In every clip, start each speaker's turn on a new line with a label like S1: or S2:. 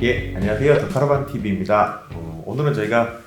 S1: 예, 안녕하세요. 더카라반 TV입니다. 오늘은 저희가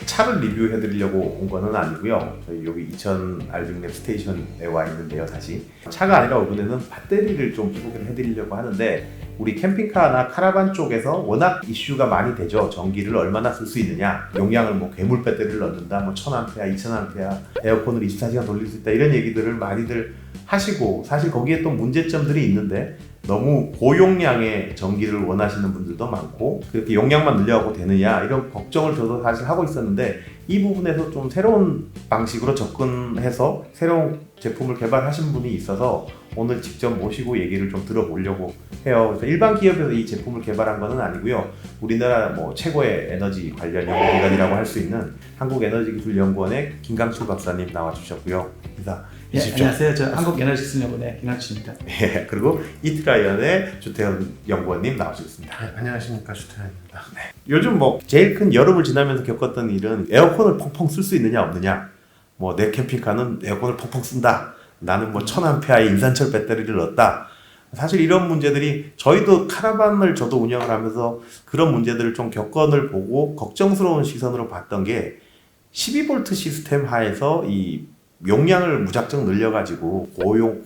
S1: 차를 리뷰해 드리려고 온 거는 아니고요. 저희 여기 이천 알중랩 스테이션에 와 있는데요. 다시 차가 아니라 이번에는 배터리를 좀 소개를 해 드리려고 하는데, 우리 캠핑카나 카라반 쪽에서 워낙 이슈가 많이 되죠. 전기를 얼마나 쓸 수 있느냐, 용량을 뭐 괴물 배터리를 넣는다, 뭐 1000A, 2000A, 에어컨을 24시간 돌릴 수 있다, 이런 얘기들을 많이들 하시고, 사실 거기에 또 문제점들이 있는데, 너무 고용량의 전기를 원하시는 분들도 많고, 그렇게 용량만 늘려가고 되느냐, 이런 걱정을 저도 사실 하고 있었는데, 이 부분에서 좀 새로운 방식으로 접근해서 새로운 제품을 개발하신 분이 있어서 오늘 직접 모시고 얘기를 좀 들어보려고 해요. 그래서 일반 기업에서 이 제품을 개발한 것은 아니고요. 우리나라 뭐 최고의 에너지 관련 연구기관이라고 할 수 있는 한국에너지기술연구원의 김강출 박사님 나와주셨고요. 인사
S2: 예, 안녕하세요. 저 한국에너지기술연구원의 김강출입니다.
S1: 예, 그리고 이트라이언의 주태현 연구원님 나와주셨습니다.
S3: 네, 안녕하십니까, 주태현입니다.
S1: 네. 요즘 뭐 제일 큰 여름을 지나면서 겪었던 일은 에어컨을 펑펑 쓸 수 있느냐 없느냐. 뭐 내 캠핑카는 에어컨을 펑펑 쓴다. 나는 뭐 1000A의 인산철 배터리를 넣었다. 사실 이런 문제들이, 저희도 카라반을 저도 운영을 하면서 그런 문제들을 좀 겪어을 보고 걱정스러운 시선으로 봤던 게, 12V 시스템 하에서 이 용량을 무작정 늘려가지고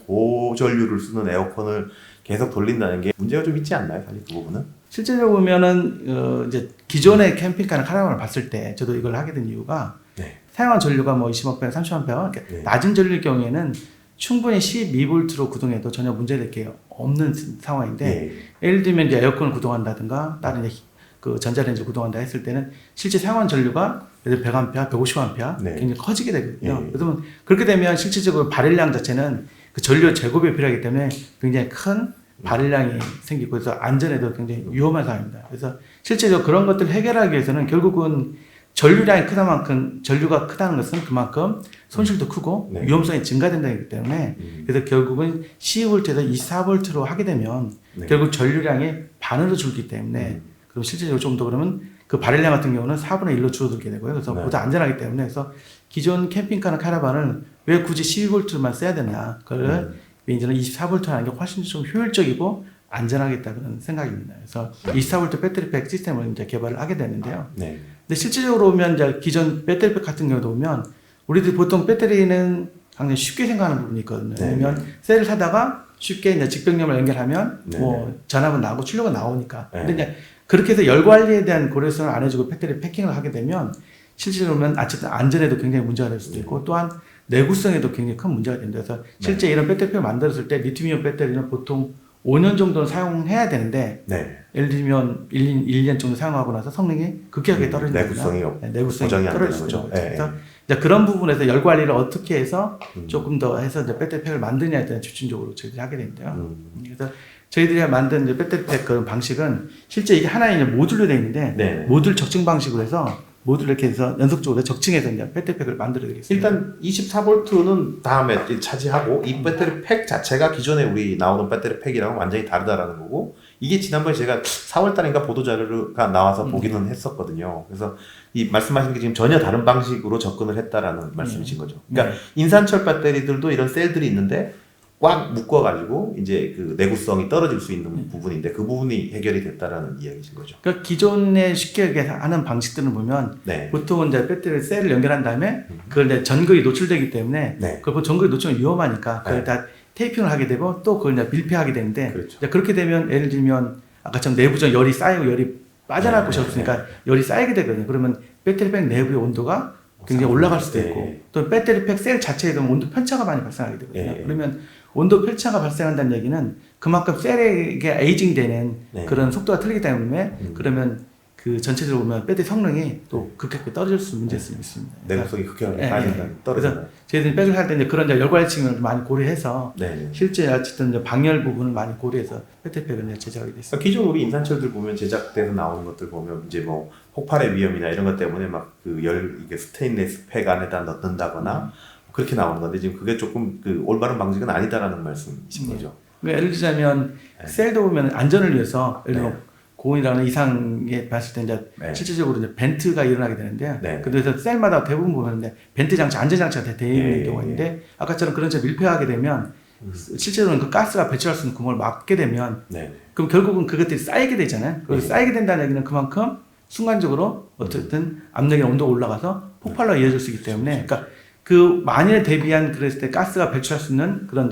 S1: 고전류를 쓰는 에어컨을 계속 돌린다는 게 문제가 좀 있지 않나요? 사실 그 부분은?
S2: 실제로 보면은 이제 기존의 캠핑카나 카라반을 봤을 때 저도 이걸 하게 된 이유가,
S1: 네.
S2: 사용한 전류가 뭐 20A, 30A, 그러니까
S1: 네.
S2: 낮은 전류일 경우에는 충분히 12V로 구동해도 전혀 문제될 게 없는 상황인데,
S1: 네.
S2: 예를 들면 이제 에어컨을 구동한다든가 다른 이제 그 전자레인지를 구동한다 했을 때는 실제 사용한 전류가 예를 들어 100A, 150A
S1: 네.
S2: 굉장히 커지게 되거든요.
S1: 네.
S2: 그러면 그렇게 되면 실질적으로 발열량 자체는 그 전류 제곱이 필요하기 때문에 굉장히 큰 발열량이 생기고, 그래서 안전에도 굉장히 위험한 상황입니다. 그래서 실제적으로 그런 것들을 해결하기 위해서는 결국은 전류량이 전류가 크다는 것은 그만큼 손실도 크고
S1: 네.
S2: 위험성이 증가된다기 때문에, 그래서 결국은 12V에서 24V로 하게 되면
S1: 네.
S2: 결국 전류량이 반으로 줄기 때문에, 그럼 실제적으로 좀 더 그러면 그 발열량 같은 경우는 4분의 1로 줄어들게 되고요. 그래서
S1: 네.
S2: 보다 안전하기 때문에, 그래서 기존 캠핑카나 카라반을 왜 굳이 12V만 써야 되냐, 그걸 이제는 24V 하는 게 훨씬 좀 효율적이고 안전하겠다, 그런 생각입니다. 그래서 24V 배터리팩 시스템을 이제 개발을 하게 됐는데요.
S1: 네.
S2: 근데 실질적으로 보면 이제 기존 배터리팩 같은 경우도 보면, 우리들이 보통 배터리는 굉장히 쉽게 생각하는 부분이 있거든요.
S1: 네.
S2: 왜냐면 셀을 사다가 쉽게 이제 직병렬을 연결하면
S1: 네.
S2: 뭐 전압은 나오고 출력은 나오니까.
S1: 네.
S2: 근데 이제 그렇게 해서 열 관리에 대한 고려성을 안 해주고 배터리 패킹을 하게 되면, 실제로 보면 어쨌든 안전에도 굉장히 문제가 될 수도 있고, 또한 내구성에도 굉장히 큰 문제가 된다. 그래서 실제 이런 배터리팩을 만들었을 때 리튬이온 배터리는 보통 5년 정도는 사용해야 되는데,
S1: 네.
S2: 예를 들면 1년 정도 사용하고 나서 성능이 급격하게 떨어진다.
S1: 내구성이
S2: 내구성이
S1: 보장이 안 되는
S2: 떨어지는
S1: 거죠.
S2: 거죠.
S1: 네.
S2: 그래서 이제 그런 부분에서 열 관리를 어떻게 해서 조금 더 해서 이제 배터리팩을 만드냐에 대한 집중적으로 저희들이 하게 되는데요. 그래서 저희들이 만든 이제 배터리팩 그런 방식은 실제 이게 하나의 이제 모듈로 되어 있는데,
S1: 네.
S2: 모듈 적층 방식으로 해서 모듈 이렇게 해서 연속적으로 적층해서 이제 배터리팩을 만들어 드리겠습니다.
S1: 일단 24V는 다음에 차지하고, 이 배터리 팩 자체가 기존에 우리 나오는 배터리 팩이랑 완전히 다르다라는 거고, 이게 지난번에 제가 4월달인가 보도자료가 나와서 보기는 했었거든요. 그래서 이 말씀하신 게 지금 전혀 다른 방식으로 접근을 했다라는 말씀이신 거죠. 그러니까 인산철 배터리들도 이런 셀들이 있는데 꽉 묶어가지고 이제 그 내구성이 떨어질 수 있는 부분인데, 그 부분이 해결이 됐다라는 이야기신 거죠.
S2: 그러니까 기존에 쉽게 하는 방식들은 보면,
S1: 네.
S2: 보통은 이제 배터리 셀을 연결한 다음에 그걸 이제 전극이 노출되기 때문에,
S1: 네.
S2: 그걸 전극이 노출은 위험하니까 그걸
S1: 네.
S2: 다 테이핑을 하게 되고, 또 그걸 이제 밀폐하게 되는데,
S1: 그렇죠.
S2: 이제 그렇게 되면 예를 들면 아까처럼 내부적 열이 쌓이고 열이 빠져나갈 곳이 없으니까 열이 쌓이게 되거든요. 그러면 배터리팩 내부의 온도가 굉장히 올라갈 수도 있고,
S1: 네.
S2: 또 배터리팩 셀 자체에도 온도 편차가 많이 발생하게 되거든요.
S1: 네.
S2: 그러면 온도 편차가 발생한다는 얘기는 그만큼 셀에게 에이징되는
S1: 네.
S2: 그런 속도가 틀리기 때문에, 그러면 그 전체적으로 보면 배터리 성능이 또 급격하게 떨어질 수 문제가 있습니다.
S1: 내구성이 급격하게
S2: 예,
S1: 빠진다.
S2: 예.
S1: 떨어진다.
S2: 그래서 저희들이 백을 할 때 이제 그런 열관리 측면을 많이 고려해서,
S1: 네.
S2: 실제 어쨌든 이제 방열 부분을 많이 고려해서 배터리팩을 이제 제작하게 됐습니다.
S1: 기존 우리 인산철들 보면, 제작돼서 나오는 것들 보면 이제 뭐 폭발의 위험이나 이런 것 때문에 막 그 이게 스테인리스 팩 안에다 넣는다거나 그렇게 나오는 건데, 지금 그게 조금 그 올바른 방식은 아니다라는 말씀이신 거죠.
S2: 그러니까 예를 들자면 셀도 보면 안전을 위해서 예를 들어
S1: 네.
S2: 고온이라는 이상에 봤을 때 이제
S1: 네.
S2: 실질적으로 이제 벤트가 일어나게 되는데요.
S1: 네.
S2: 그래서 셀마다 대부분 보면 이제 벤트 장치, 안전 장치가 다 되어 있는
S1: 예,
S2: 경우가
S1: 예,
S2: 있는데, 아까처럼 그런 데 밀폐하게 되면 실제로는 그 가스가 배출할 수 있는 구멍을 막게 되면
S1: 네.
S2: 그럼 결국은 그것들이 쌓이게 되잖아요. 그
S1: 네.
S2: 쌓이게 된다는 얘기는 그만큼 순간적으로 어쨌든 압력이나 온도가 올라가서 폭발로 이어질 수 있기 때문에, 그러니까 그 만일에 대비한 그랬을 때 가스가 배출할 수 있는 그런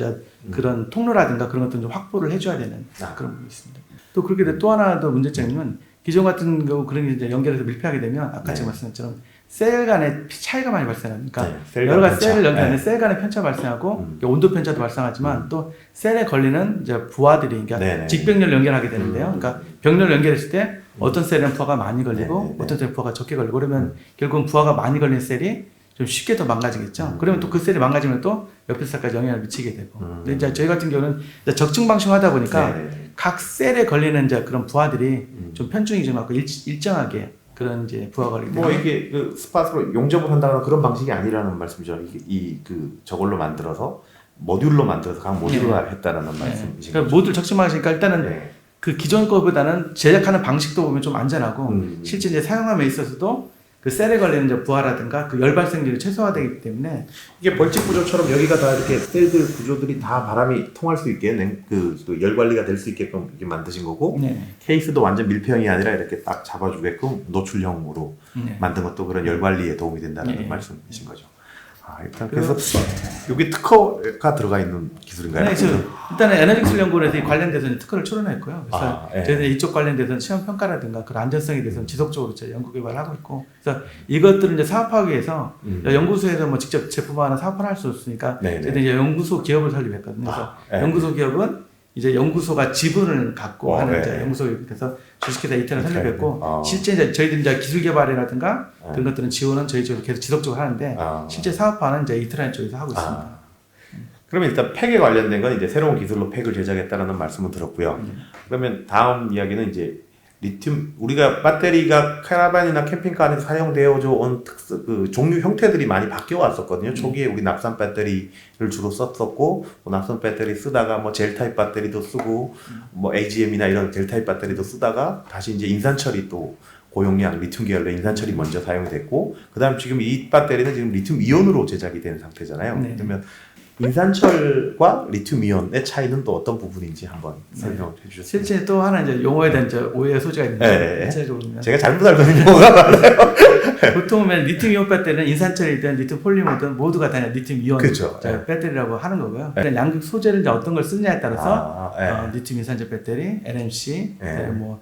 S2: 그런 통로라든가 그런 것들을 좀 확보를 해줘야 되는 그런 부분이 있습니다. 또 그렇게 또 하나 더 문제점은 기존 같은 경우 그런 게 이제 연결해서 밀폐하게 되면 아까 제가 말씀드린 것처럼 셀 간의 차이가 많이 발생합니다. 그러니까 여러 가지 셀을 연결하는 셀 간의 편차 발생하고 온도 편차도 발생하지만 또 셀에 걸리는 이제 부하들이 그러니까 직병렬 연결하게 되는데요. 그러니까 병렬 연결했을 때 어떤 셀은 부하가 많이 걸리고 어떤 셀은 부하가 적게 걸리고 그러면 결국은 부하가 많이 걸린 셀이 좀 쉽게 더 망가지겠죠. 그러면 또 그 셀이 망가지면 또 옆에 셀까지 영향을 미치게 되고. 근데 이제 저희 같은 경우는 이제 적층 방식을 하다 보니까 각 셀에 걸리는 이제 그런 부하들이 좀 편중이 좀 많고 일정하게 그런 이제 부하가 걸리기 때문에.
S1: 뭐 이게 그 스팟으로 용접을 한다거나 그런 방식이 아니라는 말씀이죠. 이 저걸로 만들어서 모듈로 만들어서 각 모듈로 했다라는 말씀이신
S2: 그러니까
S1: 거죠.
S2: 모듈 적층 방식이니까 일단은 그 기존 거보다는 제작하는 방식도 보면 좀 안전하고 실제 이제 사용함에 있어서도 그 셀에 걸리는 이제 부하라든가 그 열 발생률이 최소화되기 때문에
S1: 이게 벌집 구조처럼 여기가 다 이렇게 셀들 구조들이 다 바람이 통할 수 있게 열 관리가 될 수 있게끔 이렇게 만드신 거고 케이스도 완전 밀폐형이 아니라 이렇게 딱 잡아주게끔 노출형으로 만든 것도 그런 열 관리에 도움이 된다는 말씀이신 거죠. 일단 그래서 여기 특허가 들어가 있는 기술인가요?
S2: 네, 일단은 에너지기술 연구원에서 이 관련돼서는 특허를 출원했고요. 그래서 저희는 이쪽 관련돼서는 시험 평가라든가 그런 안전성에 대해서는 지속적으로 연구 개발을 하고 있고, 그래서 이것들을 이제 사업화하기 위해서 연구소에서 뭐 직접 제품화나 사업화를 할 수 없으니까 저희는 이제 연구소 기업을 설립했거든요. 그래서 연구소 기업은 이제 연구소가 지분을 갖고 하는 이제 연구소에서 주식회사 이태를 설립했고, 실제 이제 저희들 이제 기술 개발이라든가 그런 것들은 지원은 저희 쪽으로 계속 지속적으로 하는데 실제 사업화는 이제 이태라인 쪽에서 하고 있습니다.
S1: 그러면 일단 팩에 관련된 건 이제 새로운 기술로 팩을 제작했다라는 말씀을 들었고요. 그러면 다음 이야기는 이제 리튬, 우리가 배터리가 카라반이나 캠핑카 안에서 사용되어져 온 그 종류 형태들이 많이 바뀌어 왔었거든요. 초기에 우리 납산 배터리를 주로 썼었고, 뭐 납산 배터리 쓰다가 뭐 젤 타입 배터리도 쓰고, 뭐 AGM이나 이런 젤 타입 배터리도 쓰다가 다시 이제 인산철이 또 고용량 리튬 계열의 인산철이 먼저 사용이 됐고, 그다음 지금 이 배터리는 지금 리튬 이온으로 제작이 된 상태잖아요. 그러면 인산철과 리튬 이온의 차이는 또 어떤 부분인지 한번 설명을 해주셨습니다.
S2: 실제 또 하나 이제 용어에 대한 이제 오해의 소지가 있는데,
S1: 제가 잘못 알고 있는 용어가 많아요.
S2: 보통 리튬 이온 배터리는 인산철이든 리튬 폴리머든 모두가 다 리튬 이온 배터리라고 하는 거고요. 양극 소재를 이제 어떤 걸 쓰느냐에 따라서 리튬 인산철 배터리, NMC, 뭐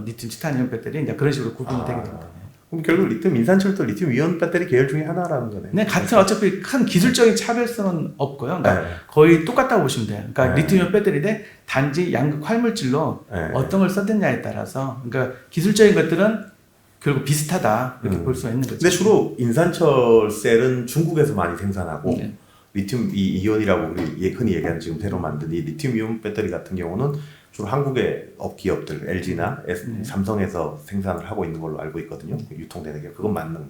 S2: 리튬 티타늄 배터리 이제 그런 식으로 구분이 되게 됩니다.
S1: 그럼 결국 리튬 인산철도 리튬 이온 배터리 계열 중에 하나라는 거네요.
S2: 네, 같은 어차피 큰 기술적인 차별성은 없고요. 그러니까 거의 똑같다고 보시면 돼요. 그러니까 리튬 이온 배터리인데 단지 양극 활물질로 어떤 걸 썼느냐에 따라서, 그러니까 기술적인 것들은 결국 비슷하다 이렇게 볼 수가 있는 거죠.
S1: 근데 주로 인산철 셀은 중국에서 많이 생산하고 리튬 이온이라고 우리 흔히 얘기하는 지금 새로 만든 이 리튬 이온 배터리 같은 경우는 주로 한국의 기업들 LG나 삼성에서 생산을 하고 있는 걸로 알고 있거든요. 유통되는 게 그건 맞는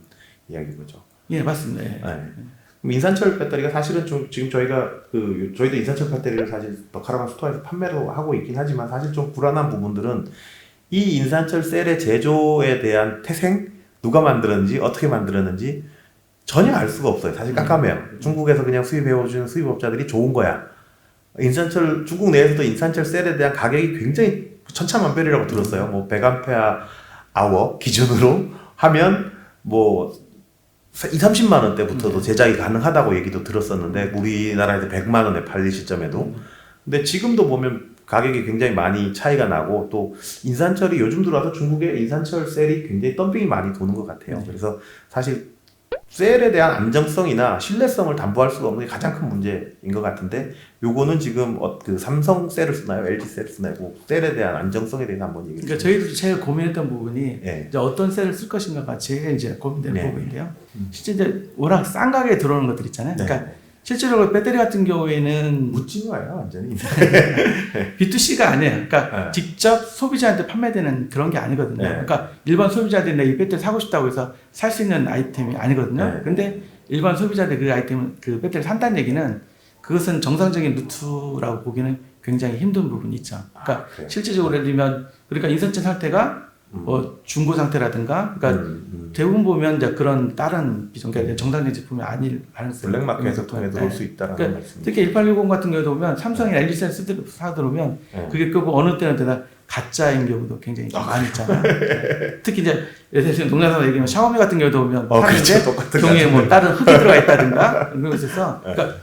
S1: 이야기인 거죠.
S2: 예, 맞습니다.
S1: 그럼 인산철 배터리가 사실은 좀 지금 저희도 인산철 배터리를 사실 카라반 스토어에서 판매를 하고 있긴 하지만 사실 좀 불안한 부분들은 이 인산철 셀의 제조에 대한 태생, 누가 만들었는지 어떻게 만들었는지 전혀 알 수가 없어요. 사실 깜깜해요. 중국에서 그냥 수입해오시는 수입업자들이 좋은 거야. 중국 내에서도 인산철 셀에 대한 가격이 굉장히 천차만별이라고 들었어요. 뭐 100Ah 기준으로 하면 뭐 20-30만 원대부터도 제작이 가능하다고 얘기도 들었었는데, 우리나라에서 100만 원에 팔릴 시점에도. 근데 지금도 보면 가격이 굉장히 많이 차이가 나고, 또 인산철이 요즘 들어와서 중국의 인산철 셀이 굉장히 덤핑이 많이 도는 것 같아요. 그래서 사실 셀에 대한 안정성이나 신뢰성을 담보할 수가 없는 게 가장 큰 문제인 것 같은데, 요거는 지금 그 삼성 셀을 쓰나요? LG 셀을 쓰나요? 셀에 대한 안정성에 대해서 한번 얘기해 주세요.
S2: 그러니까 저희도 제일 고민했던 부분이 이제 어떤 셀을 쓸 것인가가 제일 이제 고민되는 부분인데요. 실제 이제 워낙 싼 가격에 들어오는 것들 있잖아요. 그러니까 실제로 배터리 같은 경우에는
S1: 묻진 거예요, 완전히.
S2: B2C가 아니에요. 그러니까 직접 소비자한테 판매되는 그런 게 아니거든요. 그러니까 일반 소비자들이 이 배터리 사고 싶다고 해서 살 수 있는 아이템이 아니거든요. 근데 일반 소비자들 그 아이템, 그 배터리 산다는 얘기는 그것은 정상적인 루트라고 보기는 굉장히 힘든 부분이 있죠. 그러니까 실질적으로 예를 들면, 그러니까 인산철 상태가 뭐 중고 상태라든가, 그러니까 대부분 보면 이제 그런 다른 비정규 정상적인 제품이 아닐 가능성이
S1: 블랙마켓에서 통해 들어올 수 있다는
S2: 그러니까
S1: 말씀이죠.
S2: 특히 1860 같은 경우도 보면 삼성이나 LG셀 사들어오면 그게 결국 어느 때는 가짜인 경우도 굉장히 많이 있잖아요. 특히 이제 예를 들어서 농담삼아 얘기하면 샤오미 같은 경우도 보면 파는데
S1: 그렇죠. 똑같은
S2: 종이에 뭐
S1: 가짜죠.
S2: 다른 흙이 들어가 있다든가 그런 거 있어서 그러니까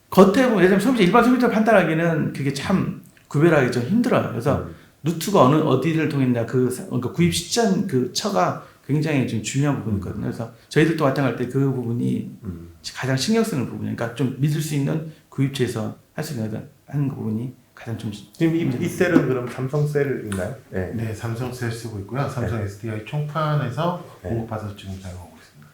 S2: 겉에 보면 예를 들면 일반 소비자 판단하기는 그게 참 구별하기 좀 힘들어요. 그래서 루트가 어디를 통했냐 그러니까 구입 시점 그 처가 굉장히 좀 중요한 부분이거든요. 그래서 저희들도 마찬가지일 때 그 부분이 가장 신경 쓰는 부분이에요. 그러니까 좀 믿을 수 있는 구입처에서 할 수 있는 하는 부분이 가장 좀
S1: 지금 이 셀은 그럼 삼성 셀인가요? 네.
S3: 네, 삼성 셀 쓰고 있고요. 삼성 SDI 총판에서 공급받아서 지금 사용하고 있습니다.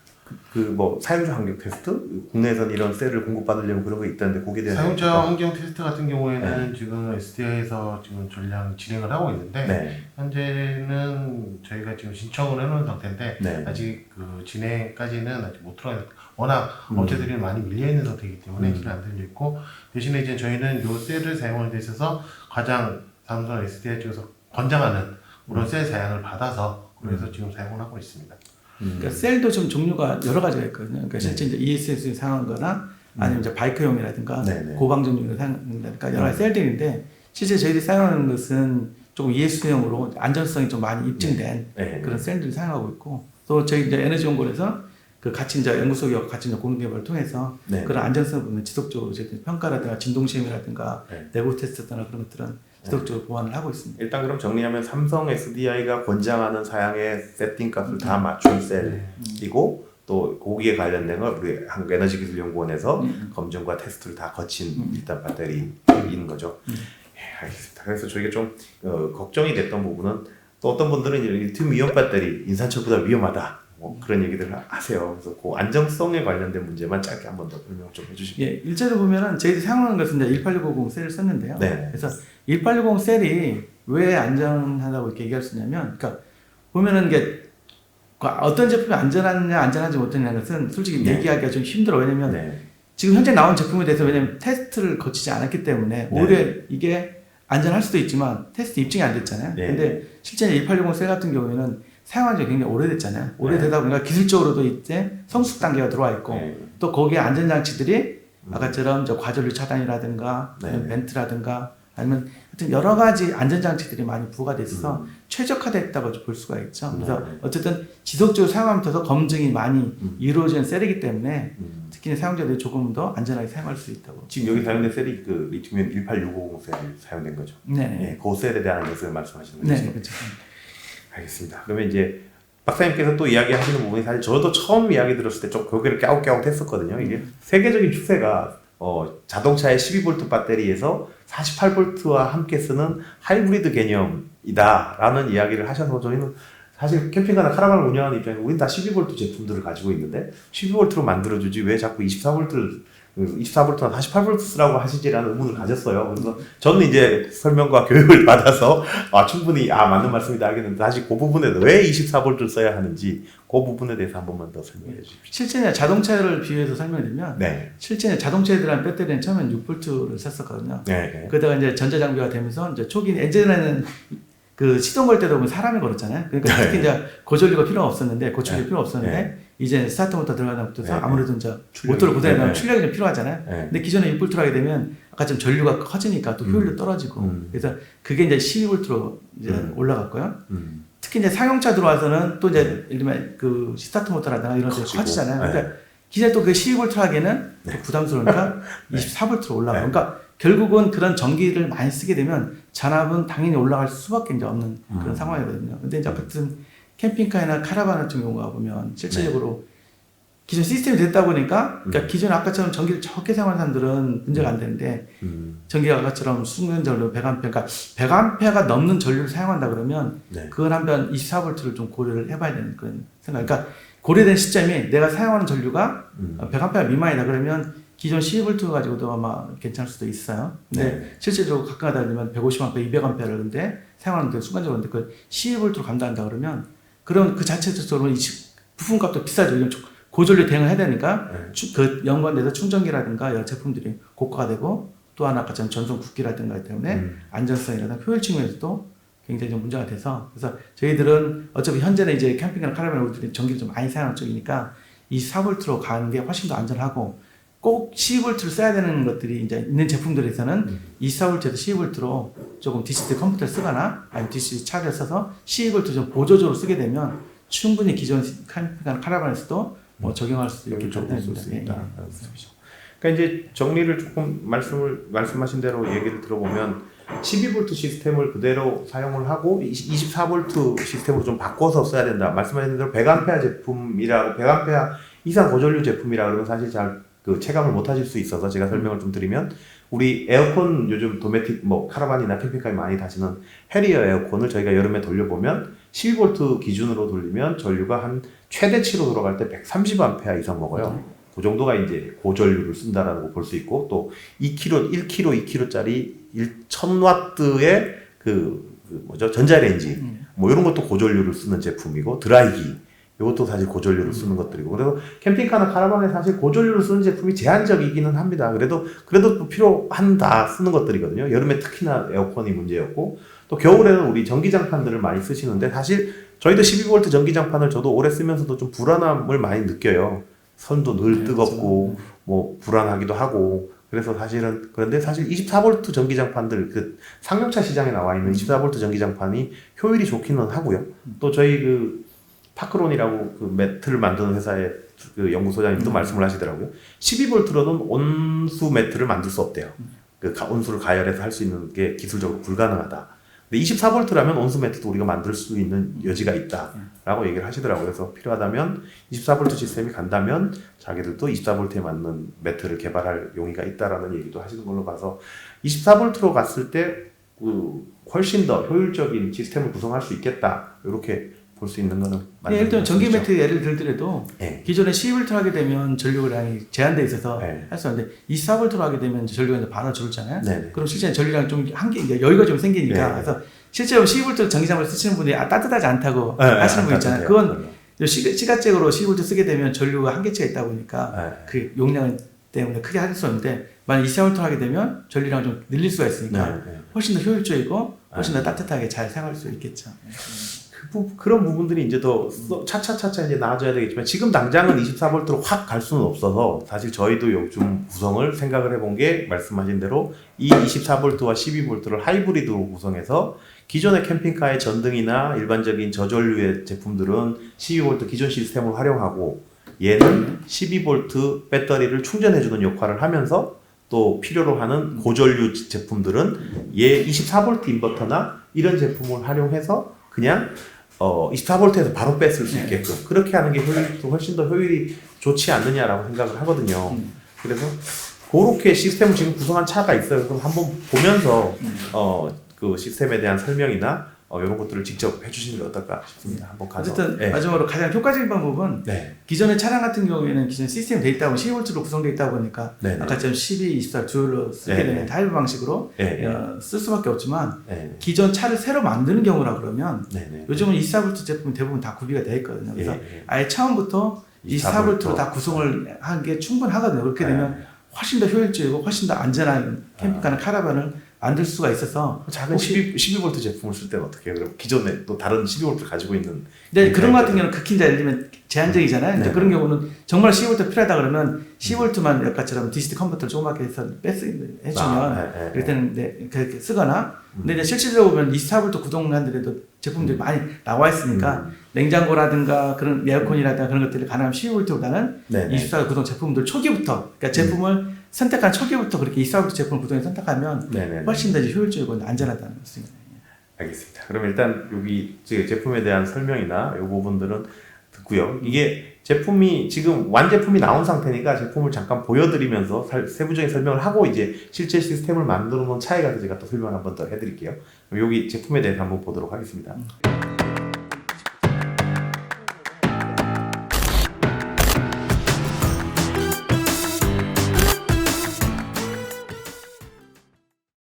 S1: 그 뭐 사용자 환경 테스트? 국내에선 이런 셀을 공급받으려면 그런 거 있다는데 거기에 대한
S3: 사용자 환경 테스트 같은 경우에는 지금 SDI에서 지금 전량 진행을 하고 있는데
S1: 네.
S3: 현재는 저희가 지금 신청을 해놓은 상태인데
S1: 네.
S3: 아직 그 진행까지는 아직 못 들어가. 워낙 업체들이 많이 밀려 있는 상태이기 때문에 잘 안 들려 있고 대신에 이제 저희는 요 셀을 사용하는 데 있어서 가장 삼성 SDI 쪽에서 권장하는 그런 셀 사양을 받아서 그래서 지금 사용을 하고 있습니다.
S2: 그러니까 셀도 좀 종류가 여러 가지가 있거든요. 그러니까 실제 이제 ESS 사용하거나 아니면 이제 바이크용이라든가
S1: 네네.
S2: 고방전용으로 사용한다든가 여러 가지 셀들인데 실제 저희들이 사용하는 것은 조금 ES용으로 안전성이 좀 많이 입증된
S1: 네.
S2: 그런 셀들을 사용하고 있고 또 저희 이제 에너지연구원에서 그 같이 이제 연구소하고 같이 이제 공동개발을 통해서
S1: 네.
S2: 그런 안전성 부분 지속적으로 저희들이 평가라든가 진동시험이라든가
S1: 네.
S2: 내부 테스트나 그런 것들은 지속적으로 보완을 하고 있습니다.
S1: 일단 그럼 정리하면 삼성 SDI가 권장하는 사양의 세팅 값을 다 맞춘 셀이고 또 거기에 관련된 걸 우리 한국에너지기술연구원에서 검증과 테스트를 다 거친 일단 배터리인 거죠. 예, 알겠습니다. 그래서 저희가 좀 걱정이 됐던 부분은 또 어떤 분들은 리튬 이온 배터리 인산철보다 위험하다. 뭐 그런 얘기들을 하세요. 그래서 그 안정성에 관련된 문제만 짧게 한 번 더 설명 좀 해주시겠어요?
S2: 예, 일제로 보면은 저희들이 사용하는 것은 이제 18650 셀을 썼는데요.
S1: 네.
S2: 그래서 1860 셀이 왜 안전하다고 이렇게 얘기할 수 있냐면, 그러니까 보면은 이게 어떤 제품이 안전하냐 안전하지 못하냐는 것은 솔직히
S1: 네.
S2: 얘기하기가 좀 힘들어. 왜냐면
S1: 네.
S2: 지금 현재 나온 제품에 대해서 왜냐면 테스트를 거치지 않았기 때문에 오히려 이게 안전할 수도 있지만 테스트 입증이 안 됐잖아요.
S1: 네.
S2: 근데 실제 1860 셀 같은 경우에는 사용한 지 굉장히 오래됐잖아요. 오래되다 보니까 기술적으로도 이제 성숙 단계가 들어와 있고
S1: 네.
S2: 또 거기에 안전장치들이 아까처럼 저 과전류 차단이라든가
S1: 네.
S2: 아니면 벤트라든가 아니면 하여튼 여러 가지 안전장치들이 많이 부과돼 있어서 최적화됐다고 볼 수가 있죠. 그래서 어쨌든 지속적으로 사용하면서 검증이 많이 이루어지는 셀이기 때문에 특히 사용자들이 조금 더 안전하게 사용할 수 있다고.
S1: 지금 여기 사용된 셀이 그 리튬이온 18650 셀이 사용된 거죠.
S2: 네.
S1: 네, 그 셀에 대한 안전성을 말씀하시는 거죠.
S2: 네, 그렇죠.
S1: 알겠습니다. 그러면 이제 박사님께서 또 이야기하시는 부분이 사실 저도 처음 이야기 들었을 때 좀 고개를 깨웃깨웃했었거든요. 이게 세계적인 추세가 자동차의 12V 배터리에서 48V와 함께 쓰는 하이브리드 개념이다라는 이야기를 하셔서 저희는 사실 캠핑카나 카라반을 운영하는 입장에서 우린 다 12V 제품들을 가지고 있는데 12V로 만들어주지 왜 자꾸 24V나 48V 쓰라고 하시지라는 의문을 가졌어요. 그래서 저는 이제 설명과 교육을 받아서 충분히 맞는 말씀이다 하겠는데 다시 그 부분에 왜 24V를 써야 하는지 그 부분에 대해서 한 번만 더 설명해 주십시오.
S2: 실제 자동차를 비유해서 설명드리면
S1: 네.
S2: 실제 자동차에 들어간 배터리는 처음엔 6V를 썼었거든요.
S1: 네.
S2: 그러다가 이제 전자장비가 되면서 이제 초기 예전에는 그 시동 걸 때도 보면 사람이 걸었잖아요. 그러니까 특히 이제 고전류가 필요가 없었는데 고출이 필요 없었는데 이제 스타트 모터 들어가다 부터 아무래도 이제 모터를 고장나면 출력이 좀 필요하잖아요. 근데 기존에 6V로 하게 되면 아까 좀 전류가 커지니까 또 효율도 떨어지고 그래서 그게 이제 12V로 이제 올라갔고요. 특히 이제 상용차 들어와서는 또 이제 예를 들면 그 스타트 모터라든가 이런 데 커지잖아요. 그러니까 기존에 또 그 12V 하기에는 또 부담스러우니까 24V로 올라가요. 그러니까 결국은 그런 전기를 많이 쓰게 되면 잔압은 당연히 올라갈 수밖에 이제 없는 그런 상황이거든요. 근데 이제 같은 캠핑카나 카라반 같은 경우가 보면 실질적으로 기존 시스템이 됐다 보니까 그러니까 기존 아까처럼 전기를 적게 사용하는 사람들은 문제가 안 되는데 전기가 아까처럼 순간 전류 100A 그러니까 100A가 넘는 전류를 사용한다 그러면 그건 한번 24V를 좀 고려를 해봐야 되는 그런 생각. 그러니까 고려된 시점이 내가 사용하는 전류가 100A 미만이다 그러면 기존 12V 가지고도 아마 괜찮을 수도 있어요. 근데 실제적으로 가끔 하다 보면 150A, 200A를 근데 사용하는데 순간적으로 근데 그 12V로 감당한다 그러면 그럼 그 자체적으로 부품값도 비싸죠. 고전류 대응을 해야 되니까 그 연관돼서 충전기라든가 여러 제품들이 고가가 되고 또 하나 아까 전송 국기라든가 때문에 안전성이라든가 효율 측면에서도 굉장히 좀 문제가 돼서 그래서 저희들은 어차피 현재는 이제 캠핑이나 카라반 우리들이 전기를 좀 많이 사용하는 쪽이니까 이 4V로 가는 게 훨씬 더 안전하고 꼭 12V를 써야 되는 것들이 이제 있는 제품들에서는 24V에서 12V로 조금 DCT 컴퓨터를 쓰거나 아니면 DCT 차를 써서 12V 좀 보조적으로 쓰게 되면 충분히 기존 카라반에서도 뭐 적용할 수 있게
S1: 적용할 수
S2: 됩니다.
S1: 있다. 그러니까 이제 정리를 조금 말씀하신 대로 얘기를 들어보면 12V 시스템을 그대로 사용을 하고 24V 시스템으로 좀 바꿔서 써야 된다. 말씀하신 대로 100A 제품이라고 100A 이상 고전류 제품이라 그러면 사실 잘 그 체감을 못 하실 수 있어서 제가 설명을 좀 드리면 우리 에어컨 요즘 도메틱 뭐 카라반이나 캠핑카에 많이 타시는 해리어 에어컨을 저희가 여름에 돌려보면 12V 기준으로 돌리면 전류가 한 최대치로 돌아갈 때 130A 이상 먹어요. 그 정도가 이제 고전류를 쓴다라고 볼 수 있고 또 2kg, 1kg, 2kg짜리 1000W의 그 뭐죠 전자레인지 뭐 이런 것도 고전류를 쓰는 제품이고 드라이기 이것도 사실 고전류를 쓰는 것들이고 그래서 캠핑카나 카라반에 사실 고전류를 쓰는 제품이 제한적이기는 합니다. 그래도 또 필요한다 쓰는 것들이거든요. 여름에 특히나 에어컨이 문제였고 또 겨울에는 우리 전기장판들을 많이 쓰시는데 사실 저희도 12V 전기장판을 저도 오래 쓰면서도 좀 불안함을 많이 느껴요. 선도 늘 뜨겁고 뭐 불안하기도 하고 그래서 그런데 사실 24V 전기장판들 그 상용차 시장에 나와 있는 24V 전기장판이 효율이 좋기는 하고요. 또 저희 그 파크론이라고 그 매트를 만드는 회사의 그 연구소장님도 말씀을 하시더라고요. 12V로는 온수 매트를 만들 수 없대요. 그 온수를 가열해서 할 수 있는 게 기술적으로 불가능하다. 근데 24V라면 온수 매트도 우리가 만들 수 있는 여지가 있다라고 얘기를 하시더라고요. 그래서 필요하다면 24V 시스템이 간다면 자기들도 24V에 맞는 매트를 개발할 용의가 있다라는 얘기도 하시는 걸로 봐서 24V로 갔을 때 그 훨씬 더 효율적인 시스템을 구성할 수 있겠다. 이렇게 볼 수 있는 거는 맞는
S2: 예를 들면 전기
S1: 말씀이죠.
S2: 매트 예를 들더라도 기존에 12V 하게 되면 전류량이 제한되어 있어서 할 수 없는데 24V로 하게 되면 전류가 바로 줄잖아요. 그럼 실제 전류량 좀 여유가 좀 생기니까 그래서 실제로 12V 전기장판을 쓰시는 분이 따뜻하지 않다고 하시는 분 있잖아요. 그건 시가적으로 12V 쓰게 되면 전류가 한계치가 있다 보니까 그 용량 때문에 크게 할 수 없는데 만약 24V 하게 되면 전류량을 좀 늘릴 수가 있으니까 훨씬 더 효율적이고 훨씬 더 따뜻하게 잘 사용할 수 있겠죠.
S1: 그런 부분들이 이제 더 차차차차 이제 나아져야 되겠지만 지금 당장은 24V로 확 갈 수는 없어서 사실 저희도 요즘 구성을 생각을 해본 게 말씀하신 대로 이 24V와 12V를 하이브리드로 구성해서 기존의 캠핑카의 전등이나 일반적인 저전류의 제품들은 12V 기존 시스템을 활용하고 얘는 12V 배터리를 충전해주는 역할을 하면서 또 필요로 하는 고전류 제품들은 얘 24V 인버터나 이런 제품을 활용해서 그냥 24V에서 바로 뺐을 수 있게끔 그렇게 하는 게 훨씬 더 효율이 좋지 않느냐라고 생각을 하거든요. 그래서 그렇게 시스템을 지금 구성한 차가 있어요. 그럼 한번 보면서 그 시스템에 대한 설명이나 이런 것들을 직접 해주시는 게 어떨까 싶습니다. 한번 가서.
S2: 어쨌든 마지막으로 가장 효과적인 방법은 기존의 차량 같은 경우에는 기존 시스템이 되어 있다 보면 12V로 구성되어 있다 보니까 아까처럼 12, 24 듀얼로 쓰게 되는 하이브 방식으로 쓸 수밖에 없지만 기존 차를 새로 만드는 경우라 그러면 요즘은 24V 제품이 대부분 다 구비가 되어 있거든요. 그래서 아예 처음부터 24V로 다 구성을 한 게 충분하거든요. 그렇게 되면 훨씬 더 효율적이고 훨씬 더 안전한 캠핑카나 카라반을 만들 수가 있어서
S1: 작은 12V 제품을 쓸 때는 어떻게 해요? 그럼 기존에 또 다른 12V를 가지고 있는
S2: 그런 거 같은 경우는 극히 예를 들면 제한적이잖아요. 이제 그런 경우는 정말 12V 필요하다 그러면 12V만 아까처럼 DCT 컨버터를 조그맣게 해서 해주면 그럴 때는 그렇게 쓰거나 근데 이제 실질적으로 보면 24V 구동하는데도 제품들이 많이 나와 있으니까 냉장고라든가 그런 에어컨이라든가 그런 것들이 가능하면 12V보다는 24V 구동 제품들 초기부터 그러니까 제품을 선택한 초기부터 그렇게 24V 제품을 구동해 선택하면 훨씬 더 효율적이고 안전하다는 것입니다.
S1: 알겠습니다. 그럼 일단 여기 제품에 대한 설명이나 이 부분들은 듣고요. 이게 제품이 지금 완제품이 나온 상태니까 제품을 잠깐 보여드리면서 세부적인 설명을 하고 이제 실제 시스템을 만들어 놓은 차에 가서 제가 또 설명을 한번 더 해드릴게요. 여기 제품에 대해서 한번 보도록 하겠습니다.